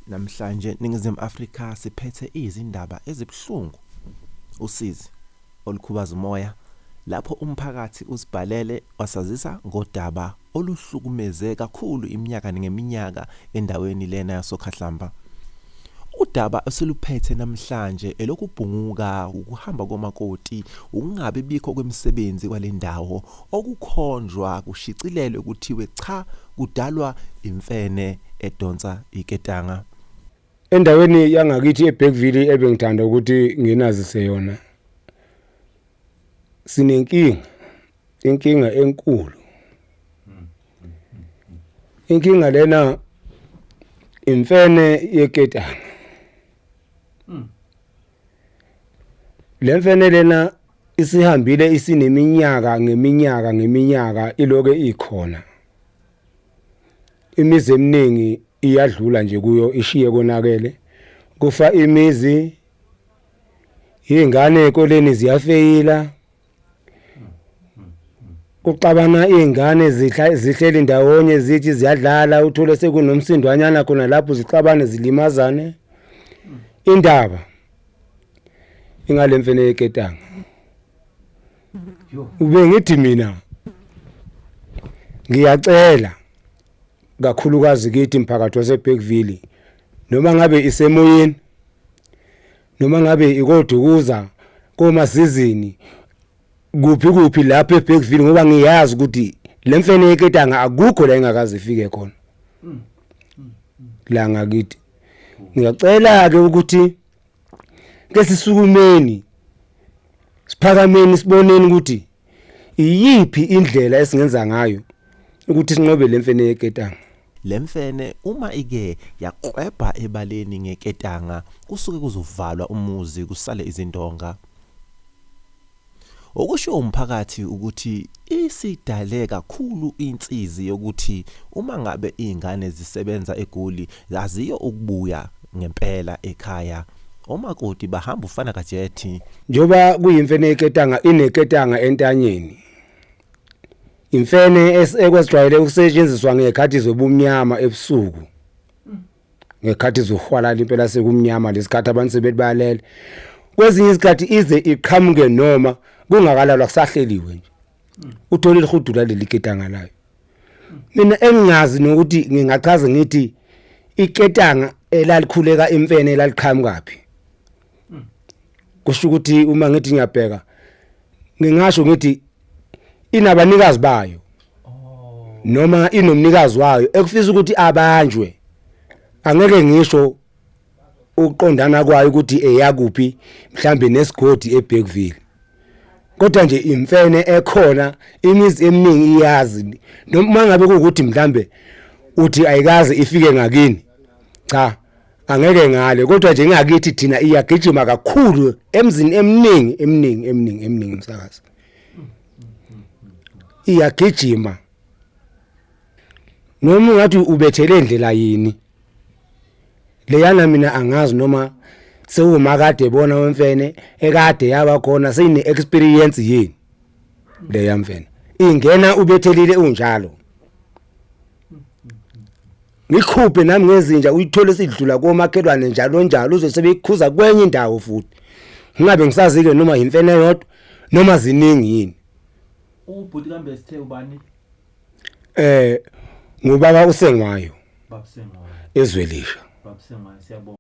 Namhlanje Ningizimu Afrika siphethe izindaba ezibhlungu. Usizi olukhubaza umoya lapho umphakathi usibhalele wasazisa ngodaba oluhlukumeze kakhulu iminyaka ngeminyaka endaweni lena yasoKhahlamba. Udaba oseluphethe namhlanje elokubhunguka ukuhamba komakoti ukungabe bikho kwemisebenzi kwalendawo okukhonjwa kushicilelwe kuthiwe cha kudalwa imfene edonsa iketanga. Endaweni yangakithi eBergville ebengithanda ukuthi nginazise yona. Inkinga enkulu. Inkinga lena imfene yeketanga. Lemfene lena isihambile isineminyaka ngeminyaka iloke ikhona. Imizi eminingi iyadlula nje kuyo ishiye konakele. Kufa imizi, ingane ekoleni ziyafeyila. Kuxabana ingane zihleli ndawonye zithi ziyadlala uthole sekunomsindwanyana khona lapho zixabane zilimazane. Indaba ingalemfene yeketanga. Ube ngithi mina ngiyacela kakhulukazi kithi imphakathi waseBergville noma ngabe isemoyeni noma ngabe ikodukuza komasizini kuphi lapha eBergville ngoba ngiyazi ukuthi lemfene yeketanga akukho la engakaze ifike khona la ngakithi. Ngiyacela ke ukuthi ke sisukumeni siphakameni siboneni ukuthi iyiphi indlela esingenza ngayo ukuthi sinqobe lemfene yeketanga. Lemfene uma ike yaqwebha ebaleni ngeketanga kusuke kuzovalwa umuzi kusale izindonga. Okusho umphakathi ukuthi isidale kakhulu insizi yokuthi uma ngabe izingane zisebenza eGoli aziyo ukubuya ngempela ekhaya. Omakoti bahamba ufana kajethi. Njoba kuyimfene yeketanga ineketanga entanyeni. Imfene ekwesijwayele ukusetshenziswa ngekhathi zobumnyama ebusuku. Ngekhathi zohwalala impela sekumnyama lesikhathi abantu sebethi bayalele. Kwezinye izikhathi ize iqhamuke noma kungakalalwa kusahleliwe nje. Uthola ilihudula leli ketanga layo. Mina engingazi nokuthi ngingachaza ngithi iketanga elalikhuleka imfene elaliqhamukaphi. Kusho ukuthi uma ngithi ngiyabheka ngingasho ngithi inabanikazi bayo noma inomnikazi wayo ekufisa ukuthi abanjwe. Angeke ngisho uqondana kwayo ukuthi eyakuphi mhlambe nesigodi eBergville. Kodwa nje imfene ekhona imizi eminingi iyazi noma ngabe ukuthi mhlambe uthi ayikaze ifike ngakini. Cha angeke ngale kodwa nje ngakithi thina iyagijima kakhulu emzini eminingi msakazi. Iyagijima. Noma ngathi ubethele indlela yini. Leyana mina angazi noma sewumakade bona wemfene ekade yaba khona seyine experience yini leya mfene. Ingena ubethelile unjalo. Ngikhuphe nami ngezinja uyithole sidlula komakhelwane njalo uzosebekhuza kwenye indawo futhi. Ngingabe ngisazi ke noma imfene yodwa noma ziningi yini. Ubhuti kambe sithe ubani? Ngubaba uSengwayo. Baba Sengwayo. Ezwelisha. Baba Sengwayo siyabonga.